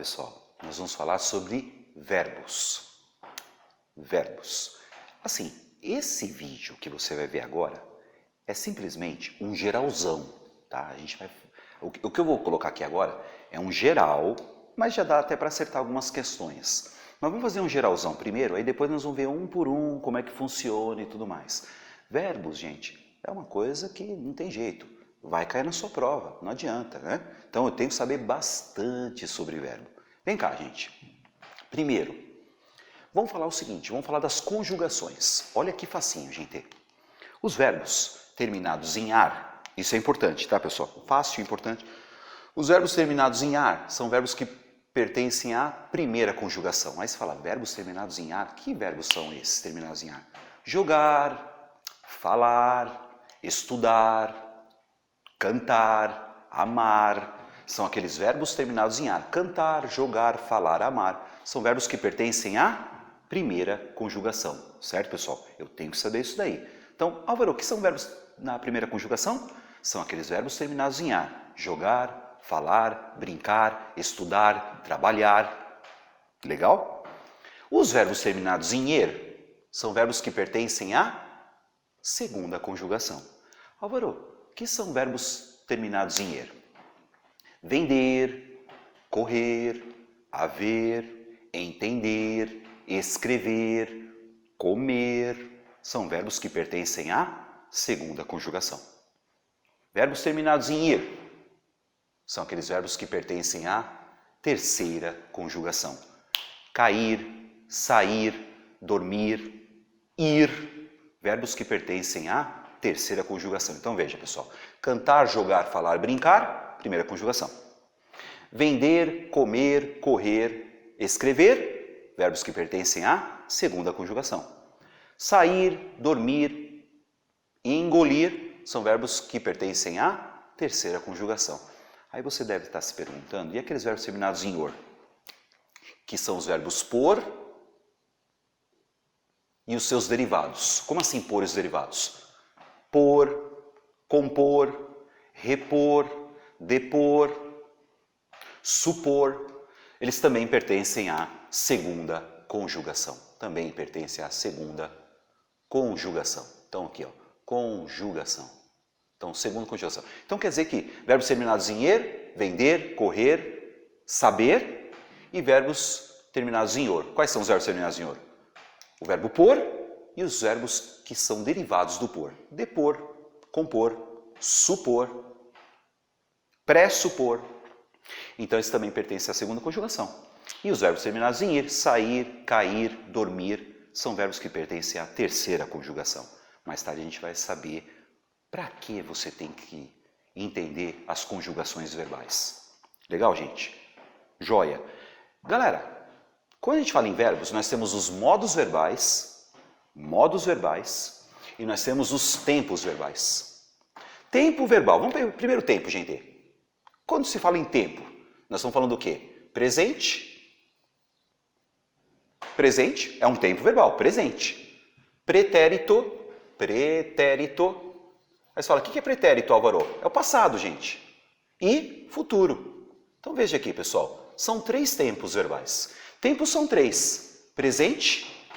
pessoal, nós vamos falar sobre verbos. Verbos. Assim, esse vídeo que você vai ver agora é simplesmente um geralzão, tá? O que eu vou colocar aqui agora é um geral, mas já dá até para acertar algumas questões. Mas vamos fazer um geralzão primeiro, aí depois nós vamos ver um por um como é que funciona e tudo mais. Verbos, gente, é uma coisa que não tem jeito. Vai cair na sua prova, não adianta, né? Então eu tenho que saber bastante sobre verbo. Vem cá, gente. Primeiro, vamos falar o seguinte, vamos falar das conjugações. Olha que facinho, gente. Os verbos terminados em ar, isso é importante, tá, pessoal? Fácil e importante. Os verbos terminados em ar são verbos que pertencem à primeira conjugação. Aí você fala, verbos terminados em ar? Que verbos são esses terminados em ar? Jogar, falar, estudar, cantar, amar, são aqueles verbos terminados em ar. Cantar, jogar, falar, amar, são verbos que pertencem à primeira conjugação, certo, pessoal? Eu tenho que saber isso daí. Então, Álvaro, o que são verbos na primeira conjugação? São aqueles verbos terminados em ar. Jogar, falar, brincar, estudar, trabalhar. Legal? Os verbos terminados em er são verbos que pertencem à segunda conjugação. Álvaro, o que são verbos terminados em er? Vender, correr, haver, entender, escrever, comer, são verbos que pertencem à segunda conjugação. Verbos terminados em ir são aqueles verbos que pertencem à terceira conjugação. Cair, sair, dormir, ir, verbos que pertencem à terceira conjugação. Então veja, pessoal, cantar, jogar, falar, brincar, primeira conjugação. Vender, comer, correr, escrever, verbos que pertencem à segunda conjugação. Sair, dormir e engolir são verbos que pertencem à terceira conjugação. Aí você deve estar se perguntando, e aqueles verbos terminados em or? Que são os verbos por e os seus derivados. Como assim por e os derivados? Por, compor, repor, depor, supor, eles também pertencem à segunda conjugação. Também pertencem à segunda conjugação. Então aqui, ó, conjugação. Então, segunda conjugação. Então quer dizer que verbos terminados em er, vender, correr, saber, e verbos terminados em or. Quais são os verbos terminados em or? O verbo por e os verbos que são derivados do por. Depor, compor, supor, pressupor. Então, eles também pertencem à segunda conjugação. E os verbos terminados em ir, sair, cair, dormir, são verbos que pertencem à terceira conjugação. Mais tarde a gente vai saber para que você tem que entender as conjugações verbais. Legal, gente? Joia! Galera, quando a gente fala em verbos, nós temos os modos verbais, e nós temos os tempos verbais. Tempo verbal. Vamos ver o primeiro tempo, gente. Quando se fala em tempo, nós estamos falando do quê? Presente. Presente é um tempo verbal, presente. Pretérito. Aí você fala, o que é pretérito, Álvaro? É o passado, gente. E futuro. Então veja aqui, pessoal. São três tempos verbais. Tempos são três. Presente,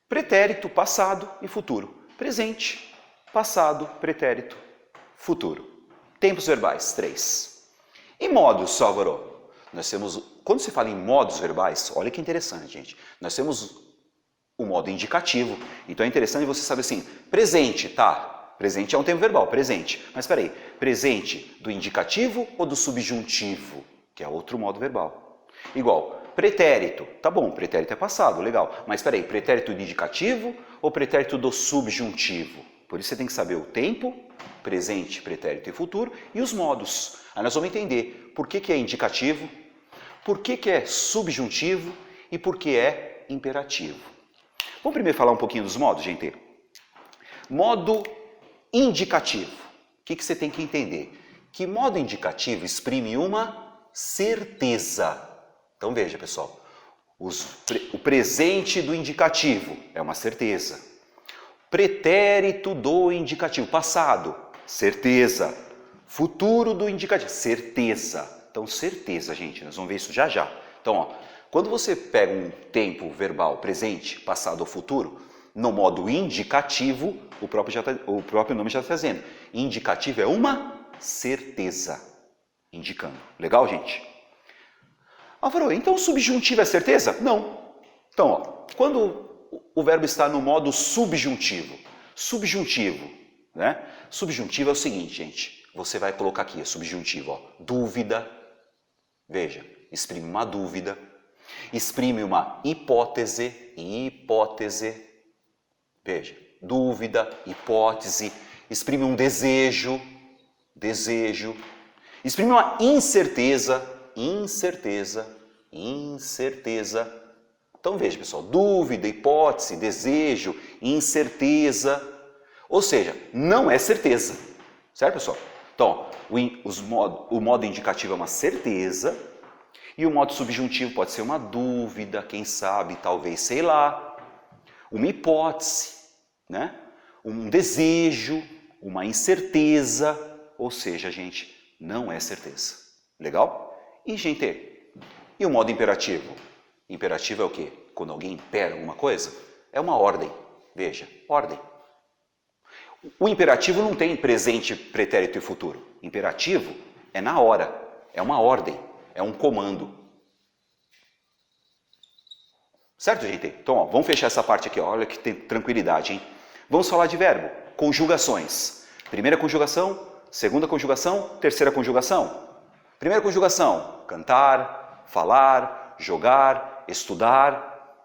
pretérito, passado e futuro. Presente, passado, pretérito, futuro. Tempos verbais, três. E modos, Álvaro? Nós temos, quando se fala em modos verbais, olha que interessante, gente. Nós temos o modo indicativo. Então é interessante você saber assim, presente, tá? Presente é um tempo verbal, presente. Mas espera aí, presente do indicativo ou do subjuntivo? Que é outro modo verbal. Igual, pretérito. Tá bom, pretérito é passado, legal. Mas espera aí, pretérito do indicativo ou pretérito do subjuntivo? Por isso você tem que saber o tempo, presente, pretérito e futuro, e os modos. Aí nós vamos entender por que é indicativo, por que é subjuntivo e por que é imperativo. Vamos primeiro falar um pouquinho dos modos, gente? Modo indicativo. O que você tem que entender? Que modo indicativo exprime uma certeza. Então veja, pessoal. O presente do indicativo é uma certeza. Pretérito do indicativo, passado, certeza. Futuro do indicativo, certeza. Então, certeza, gente, nós vamos ver isso já já. Então, ó, quando você pega um tempo verbal presente, passado ou futuro, no modo indicativo, o próprio nome já está dizendo. Indicativo é uma certeza, indicando. Legal, gente? Álvaro, então o subjuntivo é certeza? Não. Então, ó, quando o verbo está no modo subjuntivo, né? Subjuntivo é o seguinte, gente. Você vai colocar aqui, subjuntivo, ó, dúvida. Veja, exprime uma dúvida. Exprime uma hipótese. Veja, dúvida, hipótese. Exprime um desejo. Exprime uma incerteza. Então veja, pessoal, dúvida, hipótese, desejo, incerteza. Ou seja, não é certeza. Certo, pessoal? Então, o modo indicativo é uma certeza e o modo subjuntivo pode ser uma dúvida, quem sabe, talvez, sei lá, uma hipótese, né? Um desejo, uma incerteza, ou seja, gente, não é certeza. Legal? E, gente, e o modo imperativo? Imperativo é o quê? Quando alguém impera alguma coisa, é uma ordem. Veja, ordem. O imperativo não tem presente, pretérito e futuro. Imperativo é na hora, é uma ordem, é um comando. Certo, gente? Então, ó, vamos fechar essa parte aqui, ó. Olha que tem tranquilidade, hein? Vamos falar de verbo, conjugações. Primeira conjugação, segunda conjugação, terceira conjugação. Primeira conjugação, cantar, falar, jogar, estudar.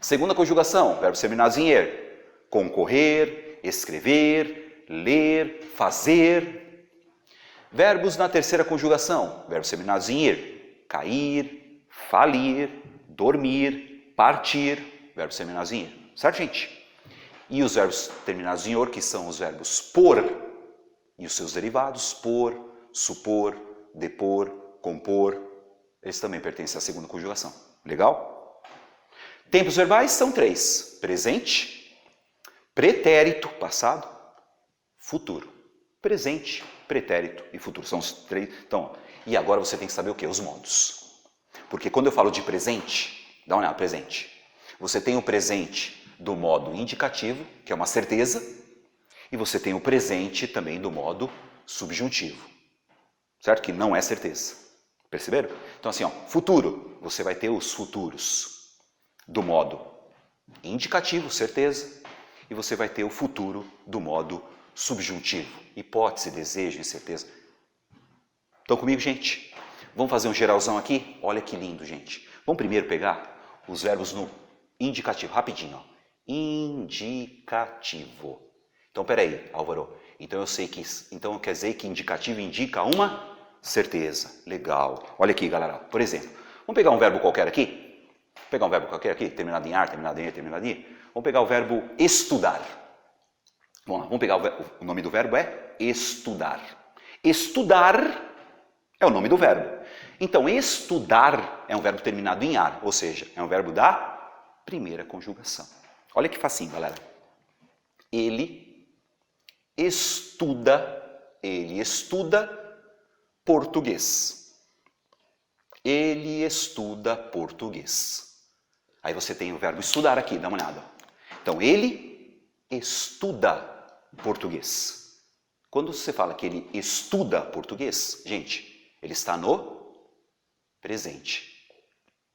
Segunda conjugação, verbo terminado em er, concorrer, escrever, ler, fazer. Verbos na terceira conjugação, verbos terminados em ir, cair, falir, dormir, partir, verbos terminados em ir. Certo, gente? E os verbos terminados em or, que são os verbos por e os seus derivados, por, supor, depor, compor, eles também pertencem à segunda conjugação. Legal? Tempos verbais são 3. Presente, pretérito, passado, futuro. Presente, pretérito e futuro. São os 3. Então, e agora você tem que saber o quê? Os modos. Porque quando eu falo de presente, dá uma olhada, presente. Você tem o presente do modo indicativo, que é uma certeza, e você tem o presente também do modo subjuntivo. Certo? Que não é certeza. Perceberam? Então assim, ó, futuro, você vai ter os futuros do modo indicativo, certeza, e você vai ter o futuro do modo subjuntivo, hipótese, desejo, incerteza. Estão comigo, gente? Vamos fazer um geralzão aqui? Olha que lindo, gente. Vamos primeiro pegar os verbos no indicativo, rapidinho, ó. Indicativo. Então, peraí, Álvaro. Então eu sei que, então quer dizer que indicativo indica uma certeza. Legal. Olha aqui, galera. Por exemplo, vamos pegar um verbo qualquer aqui? Pegar um verbo qualquer aqui, terminado em ar, terminado em e, terminado em i. Vamos pegar o verbo estudar. Vamos lá, vamos pegar o nome do verbo é estudar. Estudar é o nome do verbo. Então, estudar é um verbo terminado em ar, ou seja, é um verbo da primeira conjugação. Olha que facinho, galera. Ele estuda português. Ele estuda português. Aí você tem o verbo estudar aqui, dá uma olhada. Então, ele estuda português. Quando você fala que ele estuda português, gente, ele está no presente.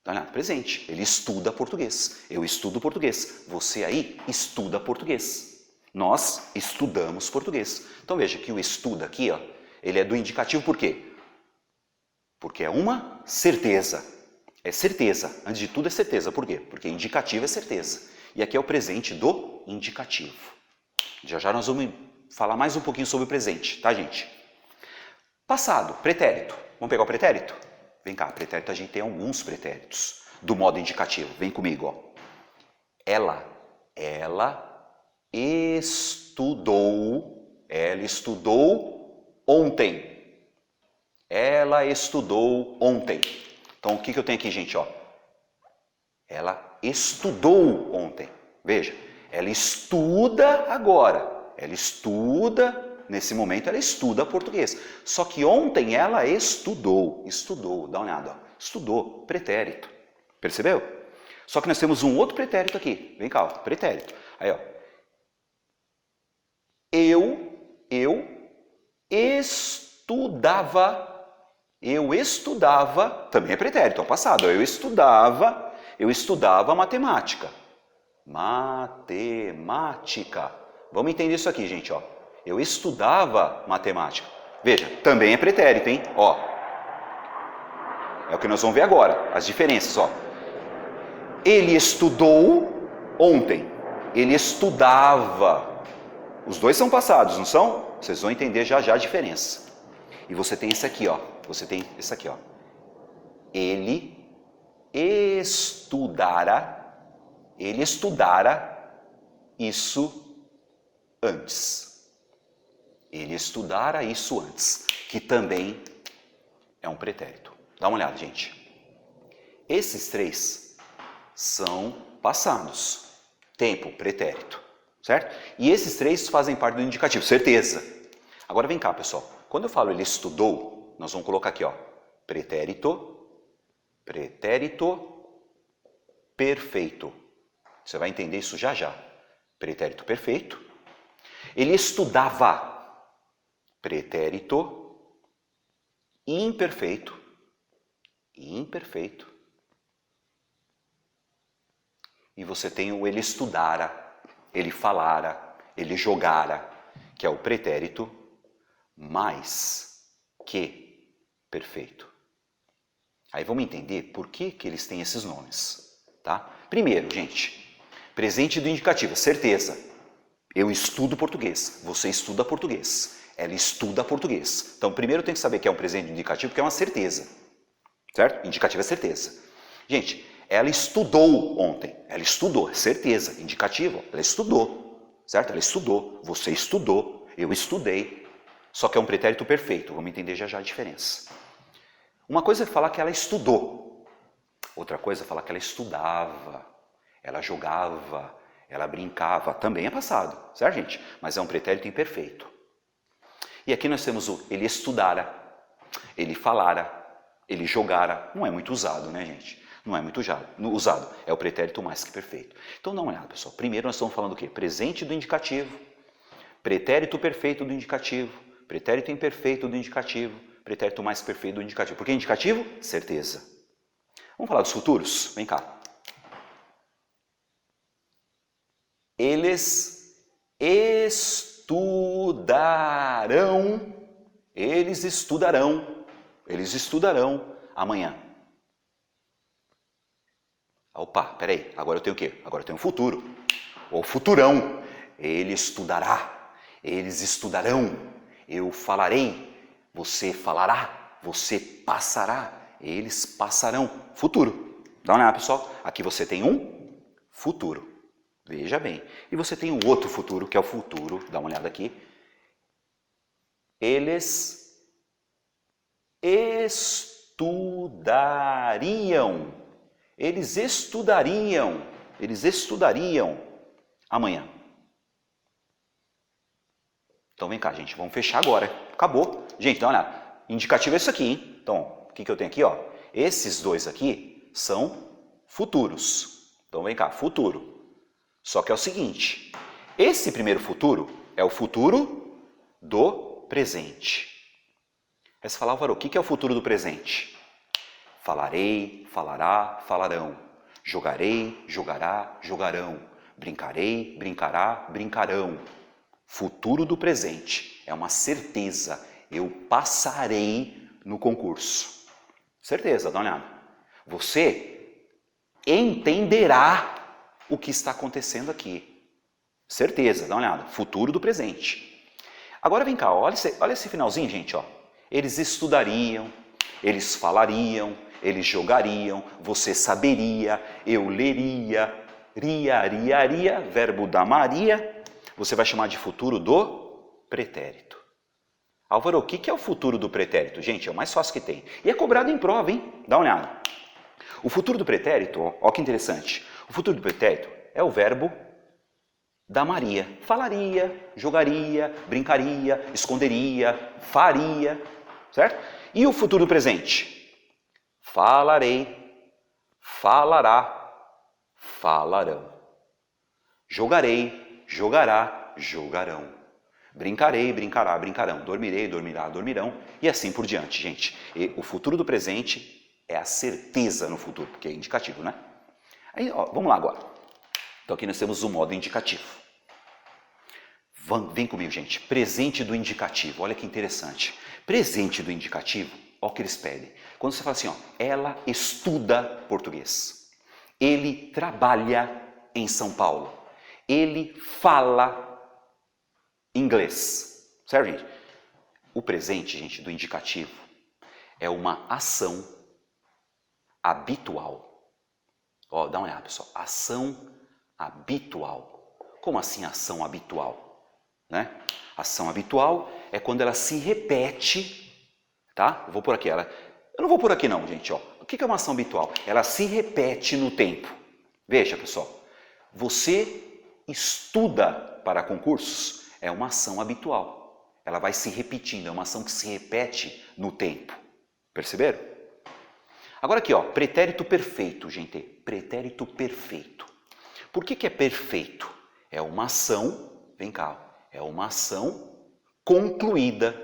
Tá olhando? Presente. Ele estuda português. Eu estudo português. Você aí estuda português. Nós estudamos português. Então veja que o estuda aqui, ó, ele é do indicativo por quê? Porque é uma certeza. É certeza. Antes de tudo é certeza. Por quê? Porque indicativo é certeza. E aqui é o presente do indicativo. Já já nós vamos falar mais um pouquinho sobre o presente, tá, gente? Passado, pretérito. Vamos pegar o pretérito? Vem cá, pretérito, a gente tem alguns pretéritos do modo indicativo. Vem comigo, ó. Ela estudou ontem. Ela estudou ontem. Então, o que eu tenho aqui, gente, ó? Ela estudou ontem. Veja, ela estuda agora. Ela estuda nesse momento ela estuda português. Só que ontem ela estudou, dá uma olhada, ó, estudou, pretérito. Percebeu? Só que nós temos um outro pretérito aqui. Vem cá, ó, pretérito. Aí, ó. Eu estudava, também é pretérito, é o passado. Eu estudava matemática. Matemática. Vamos entender isso aqui, gente, ó. Eu estudava matemática. Veja, também é pretérito, hein? Ó. É o que nós vamos ver agora, as diferenças, ó. Ele estudou ontem. Ele estudava. Os dois são passados, não são? Vocês vão entender já já a diferença. E você tem esse aqui, ó. Você tem esse aqui, ó. Ele estudara isso antes. Ele estudara isso antes, que também é um pretérito. Dá uma olhada, gente. Esses três são passados. Tempo, pretérito, certo? E esses três fazem parte do indicativo, certeza. Agora vem cá, pessoal. Quando eu falo ele estudou, nós vamos colocar aqui, ó, pretérito perfeito. Você vai entender isso já já. Pretérito perfeito. Ele estudava. Pretérito imperfeito. E você tem o ele estudara, ele falara, ele jogara, que é o pretérito mais que perfeito. Aí vamos entender por que eles têm esses nomes, tá? Primeiro, gente, presente do indicativo, certeza. Eu estudo português, você estuda português, ela estuda português. Então, primeiro tem que saber que é um presente do indicativo, que é uma certeza, certo? Indicativo é certeza. Gente, ela estudou ontem, ela estudou, certeza, indicativo, ela estudou, certo? Ela estudou, você estudou, eu estudei. Só que é um pretérito perfeito, vamos entender já já a diferença. Uma coisa é falar que ela estudou, outra coisa é falar que ela estudava, ela jogava, ela brincava, também é passado, certo, gente? Mas é um pretérito imperfeito. E aqui nós temos o ele estudara, ele falara, ele jogara, não é muito usado, né, gente? Não é muito usado, é o pretérito mais que perfeito. Então dá uma olhada, pessoal. Primeiro nós estamos falando do quê? Presente do indicativo, pretérito perfeito do indicativo, pretérito imperfeito do indicativo, pretérito mais perfeito do indicativo. Por que indicativo? Certeza. Vamos falar dos futuros? Vem cá. Eles estudarão amanhã. Opa, peraí, agora eu tenho o quê? Agora eu tenho o futuro, ou futurão. Ele estudará, eles estudarão, eu falarei, você falará, você passará, eles passarão. Futuro. Dá uma olhada, pessoal. Aqui você tem um futuro. Veja bem. E você tem um outro futuro, que é o futuro. Dá uma olhada aqui. Eles estudariam. Eles estudariam amanhã. Então vem cá, gente, vamos fechar agora. Acabou. Gente, dá uma olhada. Indicativo é isso aqui, hein? Então, o que eu tenho aqui, ó? Esses dois aqui são futuros. Então vem cá, futuro. Só que é o seguinte, esse primeiro futuro é o futuro do presente. Aí você fala, Álvaro, o que é o futuro do presente? Falarei, falará, falarão. Jogarei, jogará, jogarão. Brincarei, brincará, brincarão. Futuro do presente. É uma certeza. Eu passarei no concurso. Certeza, dá uma olhada. Você entenderá o que está acontecendo aqui. Certeza, dá uma olhada. Futuro do presente. Agora vem cá, olha esse finalzinho, gente. Ó. Eles estudariam, eles falariam, eles jogariam, você saberia, eu leria, ria, verbo da Maria, você vai chamar de futuro do pretérito. Álvaro, o que é o futuro do pretérito? Gente, é o mais fácil que tem. E é cobrado em prova, hein? Dá uma olhada. O futuro do pretérito, ó que interessante. O futuro do pretérito é o verbo da Maria. Falaria, jogaria, brincaria, esconderia, faria, certo? E o futuro do presente? Falarei, falará, falarão. Jogarei, jogará, jogarão. Brincarei, brincará, brincarão. Dormirei, dormirá, dormirão. E assim por diante, gente. E o futuro do presente é a certeza no futuro, porque é indicativo, né? Aí, ó, vamos lá agora. Então aqui nós temos o modo indicativo. Vem comigo, gente. Presente do indicativo. Olha que interessante. Presente do indicativo, olha o que eles pedem. Quando você fala assim, ó, ela estuda português. Ele trabalha em São Paulo. Ele fala inglês. Certo, gente? O presente, gente, do indicativo é uma ação habitual. Ó, dá uma olhada, pessoal. Ação habitual. Como assim ação habitual? Né? Ação habitual é quando ela se repete, tá? Eu vou por aqui. Eu não vou por aqui não, gente. Ó. O que é uma ação habitual? Ela se repete no tempo. Veja, pessoal. Você estuda para concursos, é uma ação habitual. Ela vai se repetindo, é uma ação que se repete no tempo. Perceberam? Agora aqui, ó, pretérito perfeito, gente. Pretérito perfeito. Por que é perfeito? É uma ação, vem cá, é uma ação concluída.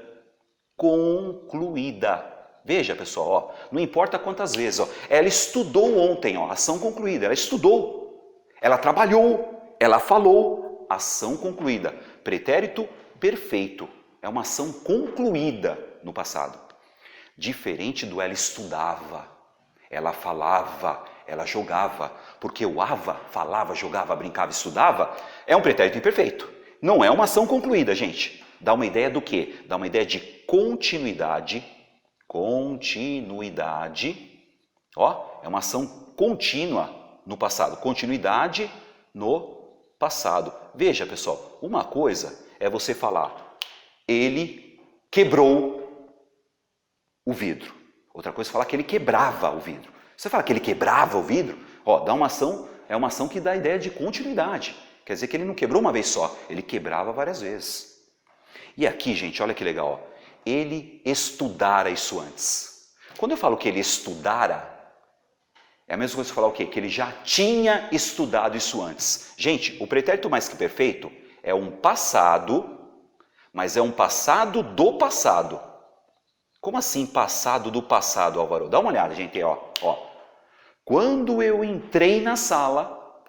Concluída. Veja, pessoal, ó, não importa quantas vezes, ó, ela estudou ontem, ó, ação concluída, ela estudou, ela trabalhou, ela falou, ação concluída. Pretérito perfeito, é uma ação concluída no passado. Diferente do ela estudava, ela falava, ela jogava, porque o ava, falava, jogava, brincava, estudava, é um pretérito imperfeito. Não é uma ação concluída, gente. Dá uma ideia do quê? Dá uma ideia de continuidade. Continuidade. Ó, é uma ação contínua no passado. Continuidade no passado. Veja, pessoal, uma coisa é você falar, ele quebrou o vidro. Outra coisa é falar que ele quebrava o vidro. Você fala que ele quebrava o vidro, ó, dá uma ação, é uma ação que dá a ideia de continuidade. Quer dizer que ele não quebrou uma vez só, ele quebrava várias vezes. E aqui, gente, olha que legal, ó. Ele estudara isso antes. Quando eu falo que ele estudara, é a mesma coisa que falar o quê? Que ele já tinha estudado isso antes. Gente, o pretérito mais que perfeito é um passado, mas é um passado do passado. Como assim passado do passado, Álvaro? Dá uma olhada, gente, ó. Quando eu entrei na sala,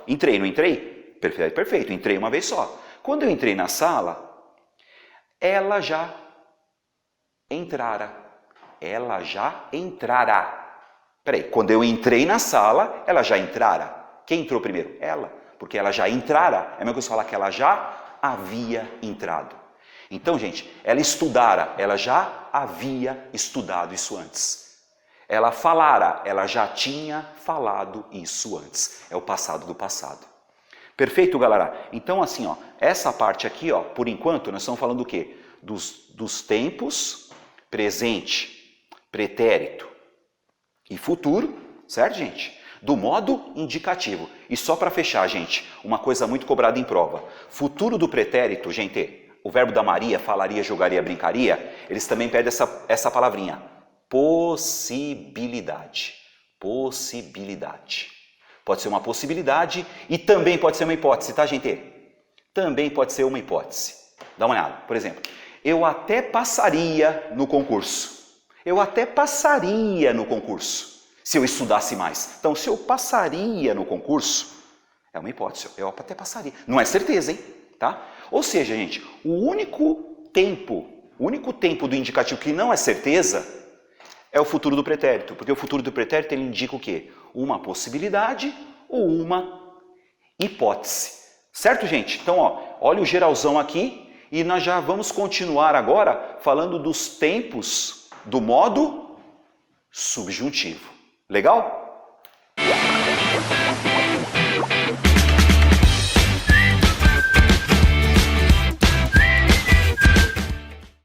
entrei, não entrei? Perfeito, entrei uma vez só. Quando eu entrei na sala, ela já entrara. Peraí, quando eu entrei na sala, ela já entrara. Quem entrou primeiro? Ela, porque ela já entrara. É a mesma coisa falar que ela já havia entrado. Então, gente, ela estudara, ela já havia estudado isso antes. Ela falara, ela já tinha falado isso antes. É o passado do passado. Perfeito, galera? Então, assim, ó, essa parte aqui, ó, por enquanto, nós estamos falando do quê? Dos tempos, presente, pretérito e futuro, certo, gente? Do modo indicativo. E só para fechar, gente, uma coisa muito cobrada em prova. Futuro do pretérito, gente, o verbo da Maria, falaria, jogaria, brincaria, eles também pedem essa palavrinha. Possibilidade. Possibilidade. Pode ser uma possibilidade e também pode ser uma hipótese, tá, gente? Também pode ser uma hipótese. Dá uma olhada. Por exemplo, eu até passaria no concurso. Eu até passaria no concurso se eu estudasse mais. Então, se eu passaria no concurso, é uma hipótese. Eu até passaria. Não é certeza, hein? Tá? Ou seja, gente, o único tempo do indicativo que não é certeza é o futuro do pretérito, porque o futuro do pretérito ele indica o quê? Uma possibilidade ou uma hipótese. Certo, gente? Então, ó, olha o geralzão aqui e nós já vamos continuar agora falando dos tempos do modo subjuntivo. Legal?